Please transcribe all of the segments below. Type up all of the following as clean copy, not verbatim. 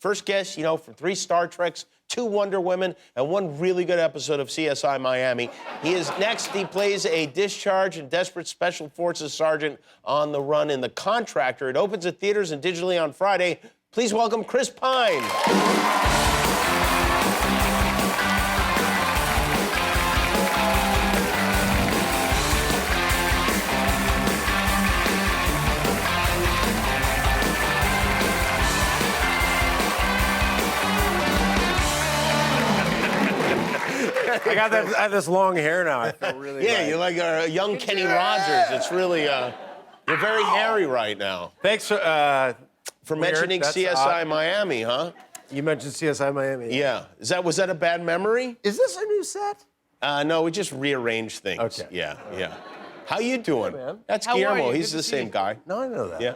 First guest, you know, from 3 Star Treks, 2 Wonder Women, and 1 really good episode of CSI Miami. He is next. He plays a discharged and desperate Special Forces sergeant on the run in The Contractor. It opens at theaters and digitally on Friday. Please welcome Chris Pine. I have this long hair now. I feel really you're like a young Kenny Rogers. It's really, you're very hairy right now. Thanks for mentioning CSI Miami, huh? You mentioned CSI Miami. Yeah. Was that a bad memory? Is this a new set? No, we just rearranged things. Okay. Yeah. How you doing? Hey, man. That's How Guillermo. are you? He's Good the to see same you. guy. No, I know that. Yeah.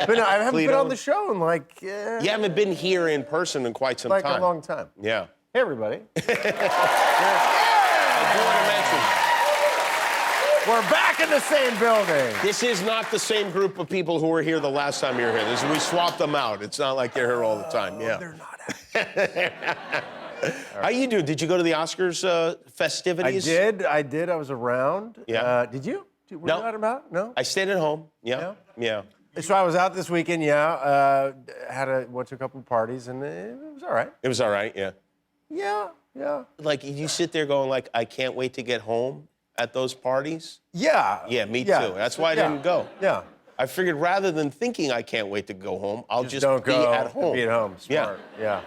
But no, I haven't been Cleto. on the show in like... You haven't been here in person in quite some time. Like a long time. Yeah. Hey, everybody. I do want to mention, We're back in the same building. this is not the same group of people who were here the last time you were here. We swapped them out. It's not like they're here all the time. Yeah. They're not. How you doing? Did you go to the Oscars festivities? I did. I was around. Yeah. Did you? Were No. you out about? No? I stayed at home. Yeah. So I was out this weekend, went to a couple of parties, and it was all right. It was all right, yeah. Yeah. Like, you sit there going, like, I can't wait to get home at those parties? Yeah. Yeah, me too. That's why I didn't go. Yeah. I figured rather than thinking I can't wait to go home, I'll just don't be go. at home. Be at home. Smart. Yeah.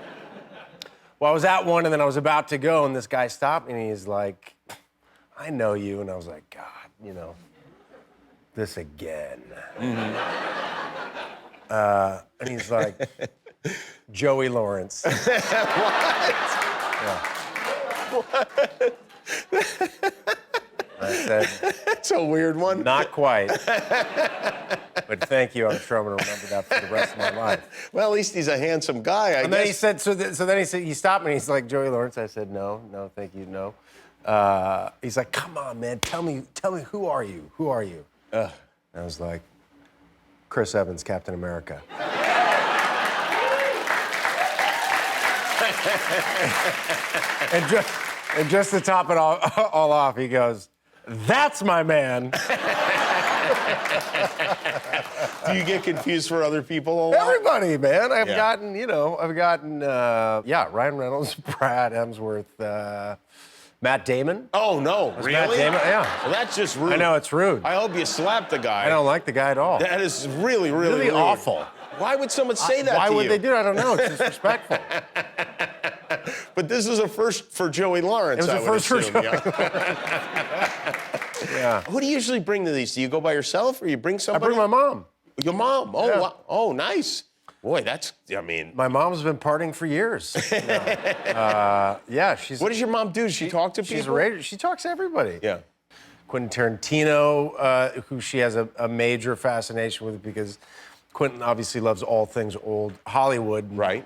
Well, I was at one, and then I was about to go, and this guy stopped me, and he's like, I know you. And I was like, God, this again. Mm-hmm. And he's like, Joey Lawrence. What? I said, That's a weird one. not quite. But thank you. I'm sure I'm going to remember that for the rest of my life. Well, at least he's a handsome guy, I And guess. then he said, so then he said, he stopped me. And he's like, Joey Lawrence. I said, no, thank you, no. He's like, come on, man, tell me, who are you? Who are you? And I was like, Chris Evans, Captain America. and just to top it all off, he goes, that's my man. Do you get confused for other people a lot? Everybody, man. I've Yeah. gotten Ryan Reynolds, Brad Hemsworth, Matt Damon. Oh, no, really? Matt Damon, yeah. Well, that's just rude. I know, it's rude. I hope you slapped the guy. I don't like the guy at all. That is really, really rude. awful. Why would someone say that Why to would you? they do it? I don't know. It's disrespectful. But this is a first for Joey Lawrence, It was I a would first for assume, Joey. yeah. Yeah. Who do you usually bring to these? Do you go by yourself or you bring I somebody? bring my mom. Your mom? Oh, Yeah. wow. Oh, nice. Boy, My mom's been partying for years. She's. What does your mom do? Does she talk to people? She's a radio. She talks to everybody. Yeah. Quentin Tarantino, who she has a major fascination with because Quentin obviously loves all things old Hollywood. Right.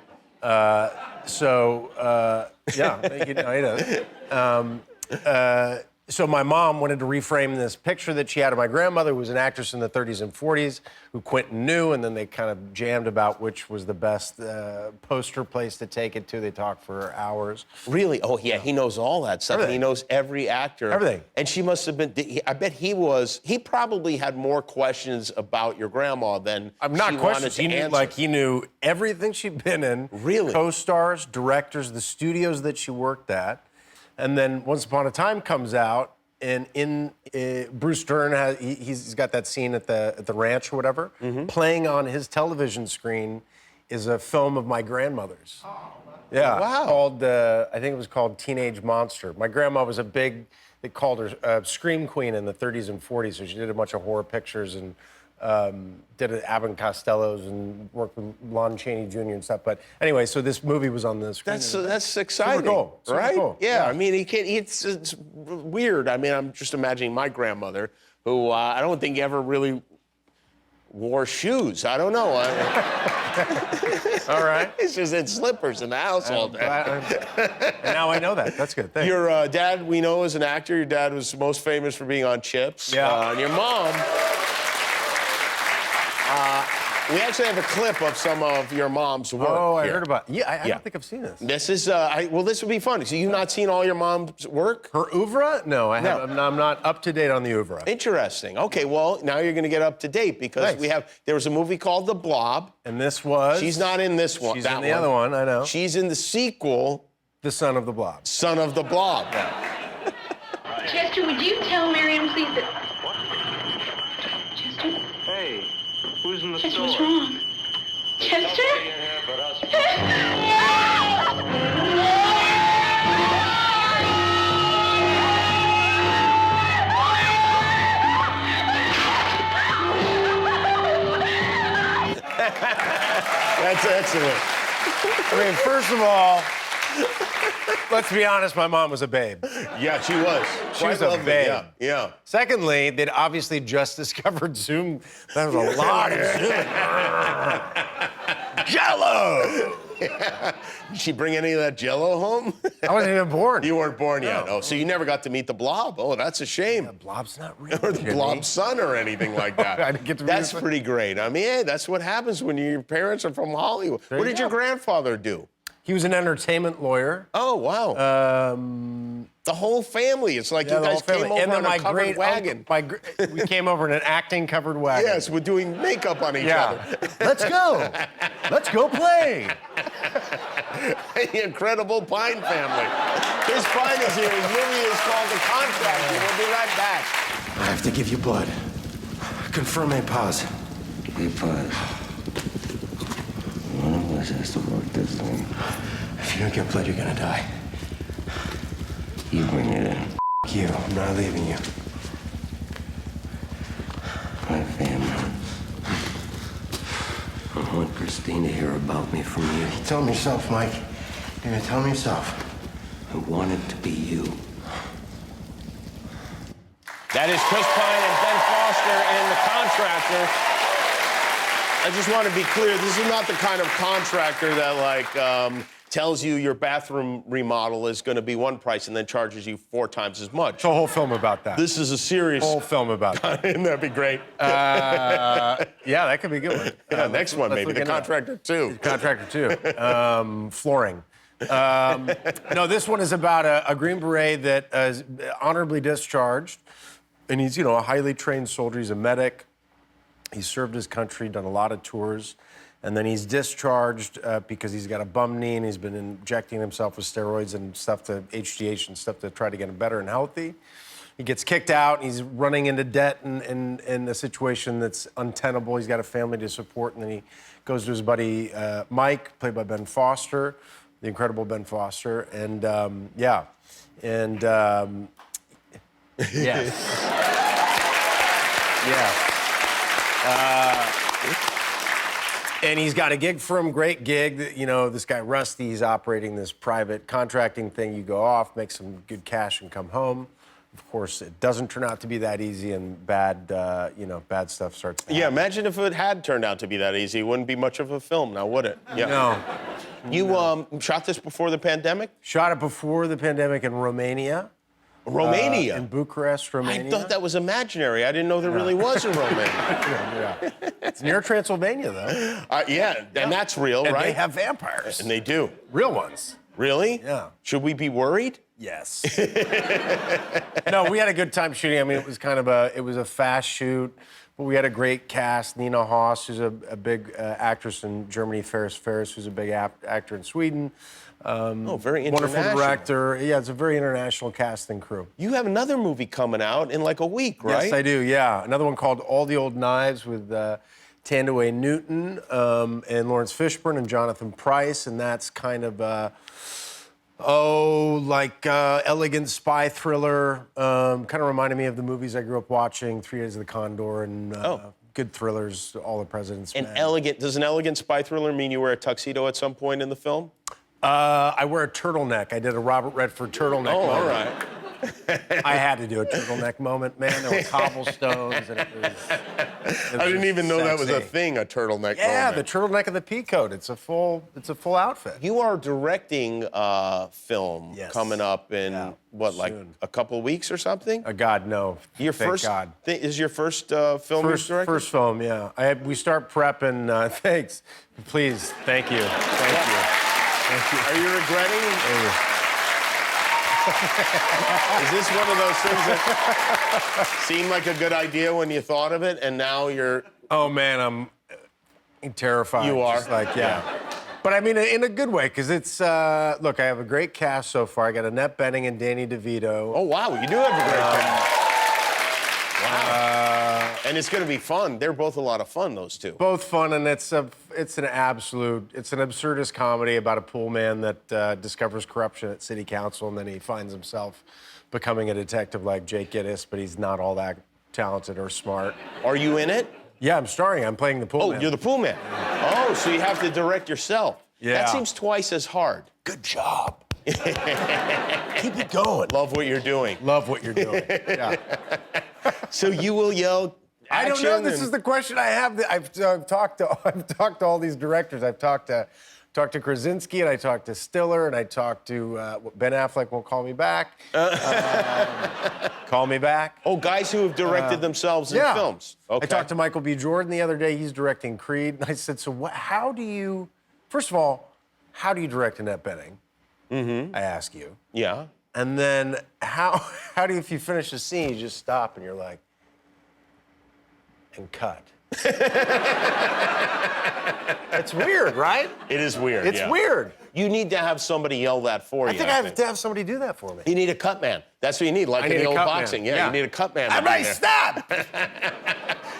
So my mom wanted to reframe this picture that she had of my grandmother, who was an actress in the 30s and 40s, who Quentin knew, and then they kind of jammed about which was the best poster place to take it to. They talked for hours. Really? Oh, yeah, he knows all that stuff. And he Everything. knows every actor. Everything. And she must have been, I bet he probably had more questions about your grandma than I'm not she questions. wanted to answer. He knew everything she'd been in. Really? Co-stars, directors, the studios that she worked at. And then Once Upon a Time comes out, and Bruce Dern he's got that scene at the ranch or whatever. Mm-hmm. Playing on his television screen is a film of my grandmother's. Yeah. Wow. Called I think it was called Teenage Monster. My grandma was they called her Scream Queen in the 30s and 40s. So she did a bunch of horror pictures and did it at Abbott and Costello's and worked with Lon Chaney Jr. and stuff. But anyway, so this movie was on the screen. That's exciting, cool. Super right? cool. Yeah, Yeah. I mean, it's weird. I mean, I'm just imagining my grandmother, who I don't think ever really wore shoes. I don't know. All right. It's just in slippers in the house all day. And now I know that. That's good. Thanks. Your dad, we know, is an actor. Your dad was most famous for being on Chips. Yeah. And your mom We actually have a clip of some of your mom's work. Oh, I here. heard about. Yeah, I don't think I've seen this. This is well, this would be fun. So you've not seen all your mom's work? Her oeuvre? No, I haven't. I'm not up to date on the oeuvre. Interesting. Okay, well, now you're going to get up to date because Nice. there was a movie called The Blob. And this was. She's not in this one. She's in the other one. I know. She's in the sequel, The Son of the Blob. Son of the Blob. Chester, would you tell Miriam, please, that... Chester? Hey, who's in the Chester, store? what's wrong? Chester? That's excellent. I mean, first of all, let's be honest, my mom was a babe. Yeah, she was. She was Quite a lovely, babe. Yeah. Secondly, they'd obviously just discovered Zoom. That was a lot of Zoom. Jello! Did she bring any of that Jello home? I wasn't even born. You weren't born yet. No. Oh, so you never got to meet the Blob. Oh, that's a shame. The Blob's not real. Or the Jimmy. Blob's son or anything like that. I didn't get to meet That's his son. pretty great. I mean, hey, that's what happens when your parents are from Hollywood. What you did go. your grandfather do? He was an entertainment lawyer. Oh, wow. The whole family. It's like Yeah, you the whole guys came family. over And then on a my covered great wagon. we came over in an acting covered wagon. Yes, we're doing makeup on each other. Let's go. Let's go play. The Incredible Pine family. Chris Pine is here. His movie is called The Contractor. We'll be right back. I have to give you blood. Confirm a pause. We pause. One of us has to work this thing. If you don't get blood, you're gonna die. You bring it in. F you. I'm not leaving you. My family. I want Christine to hear about me from you. Tell him yourself, Mike. You're gonna tell him yourself. I want it to be you. That is Chris Pine and Ben Foster in The Contractor. I just want to be clear, this is not the kind of contractor that, tells you your bathroom remodel is going to be one price and then charges you 4 times as much. It's a whole film about that. This is a serious... whole film about that. Wouldn't that be great? Yeah, that could be a good one. Yeah, next one, let's maybe. look The into that. Contractor 2. Contractor 2. Flooring. No, this one is about a Green Beret that is honorably discharged. And he's, a highly trained soldier. He's a medic. He's served his country, done a lot of tours. And then he's discharged because he's got a bum knee and he's been injecting himself with steroids and stuff HGH and stuff to try to get him better and healthy. He gets kicked out and he's running into debt in a situation that's untenable. He's got a family to support, and then he goes to his buddy Mike, played by Ben Foster, the incredible Ben Foster. And yes. And he's got a gig for him, great gig. This guy Rusty, he's operating this private contracting thing. You go off, make some good cash, and come home. Of course, it doesn't turn out to be that easy, and bad stuff starts to happen. Yeah, imagine if it had turned out to be that easy. It wouldn't be much of a film now, would it? Yeah. No. You shot this before the pandemic? Shot it before the pandemic in Romania. Romania? In Bucharest, Romania. I thought that was imaginary. I didn't know there really was a Romania. Yeah. It's near Transylvania, though. Yeah, and that's real, And right? they have vampires. And they do. Real ones. Really? Yeah. Should we be worried? Yes. No, we had a good time shooting. I mean, it was a fast shoot, but we had a great cast. Nina Haas, who's a big actress in Germany. Ferris, who's a big actor in Sweden. Very international. Wonderful director. Yeah, it's a very international cast and crew. You have another movie coming out in like a week, right? Yes, I do, yeah. Another one called All the Old Knives with Tandaway Newton and Lawrence Fishburne and Jonathan Pryce, and that's kind of elegant spy thriller. Kind of reminded me of the movies I grew up watching, 3 Days of the Condor and good thrillers, All the President's Men. Does an elegant spy thriller mean you wear a tuxedo at some point in the film? I wear a turtleneck. I did a Robert Redford turtleneck. Oh, all right. I had to do a turtleneck moment, man. There were cobblestones, and it was I didn't even know that was a sexy. thing, a turtleneck Yeah, moment. the turtleneck and the pea coat. It's a full outfit. You are directing a film Yes. coming up in, Yeah, like soon. a couple of weeks or something? God, no. Your Thank first God. is your first film you've directed? First film, yeah. We start prepping. Thanks, please. Thank you. Thank you. Are you regretting? Is this one of those things that seemed like a good idea when you thought of it, and now you're? Oh man, I'm terrified. You are? Just like, yeah. But I mean, in a good way, because it's look. I have a great cast so far. I got Annette Bening and Danny DeVito. Oh wow, you do have a great cast. Wow. And it's going to be fun. They're both a lot of fun, those two. Both fun, and it's an absurdist comedy about a pool man that discovers corruption at city council, and then he finds himself becoming a detective like Jake Gittes, but he's not all that talented or smart. Are you in it? Yeah, I'm starring. I'm playing the pool man. Oh, you're the pool man. Oh, so you have to direct yourself. Yeah. That seems twice as hard. Good job. Keep it going. Love what you're doing. Love what you're doing. Yeah. So you will yell I don't know. This is the question I have. I've talked to all these directors. I've talked to Krasinski, and I talked to Stiller, and I talked to Ben Affleck. Won't call me back. Call me back. Oh, guys who have directed themselves in films. Okay. I talked to Michael B. Jordan the other day. He's directing Creed, and I said, "So what? How do you? First of all, how do you direct Annette Bening?" Mm-hmm. I ask you. Yeah. And then how do you, if you finish a scene, you just stop and you're like, and cut. It's weird, right? It is weird. It's weird. You need to have somebody yell that for you. I think I have to have somebody do that for me. You need a cut man. That's what you need, like I in need the a old cut boxing. man. Yeah, you need a cut man. to be Everybody there. stop!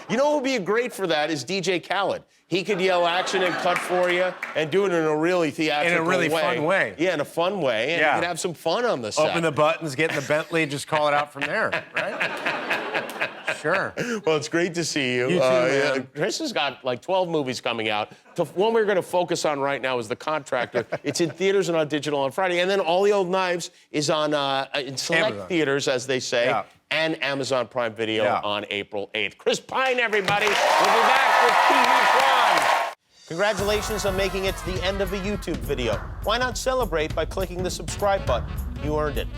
You know what would be great for that is DJ Khaled. He could yell action and cut for you and do it in a really theatrical way. fun way. Yeah, in a fun way. And Yeah. you could have some fun on the set. Open the buttons, get in the Bentley, just call it out from there, right? Sure. Well, it's great to see you. You too, man. Chris has got like 12 movies coming out. The one we're going to focus on right now is The Contractor. It's in theaters and on digital on Friday. And then All the Old Knives is on in select Amazon. theaters, as they say, Yeah. and Amazon Prime Video Yeah. on April 8th. Chris Pine, everybody. We'll be back with TV Prime. Congratulations on making it to the end of a YouTube video. Why not celebrate by clicking the subscribe button? You earned it.